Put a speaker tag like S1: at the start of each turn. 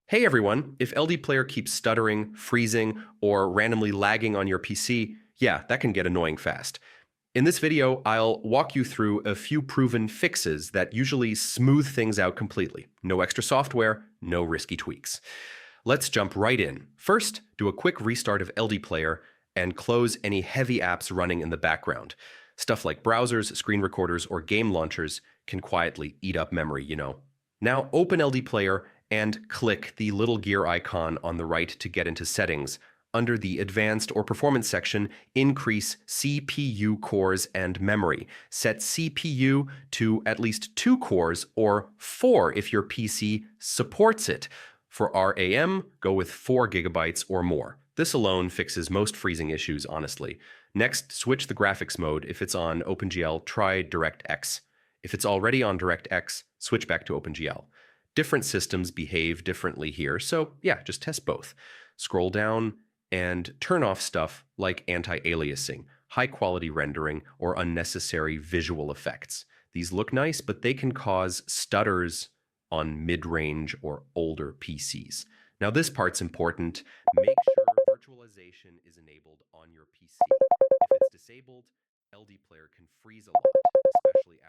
S1: Hey everyone, if LDPlayer keeps stuttering, freezing, or randomly lagging on your PC, yeah, that can get annoying fast. In this video, I'll walk you through a few proven fixes that usually smooth things out completely. No extra software, no risky tweaks. Let's jump right in. First, do a quick restart of LDPlayer and close any heavy apps running in the background. Stuff like browsers, screen recorders, or game launchers can quietly eat up memory. Now open LDPlayer and click the little gear icon on the right to get into settings. Under the Advanced or Performance section, increase CPU cores and memory. Set CPU to at least 2 cores or 4 if your PC supports it. For RAM, go with 4 gigabytes or more. This alone fixes most freezing issues, honestly. Next, switch the graphics mode. If it's on OpenGL, try DirectX. If it's already on DirectX, switch back to OpenGL. Different systems behave differently here, so yeah, just test both. Scroll down and turn off stuff like anti-aliasing, high-quality rendering, or unnecessary visual effects. These look nice, but they can cause stutters on mid-range or older PCs. Now this part's important. Make sure virtualization is enabled on your PC. If it's disabled, LDPlayer can freeze a lot,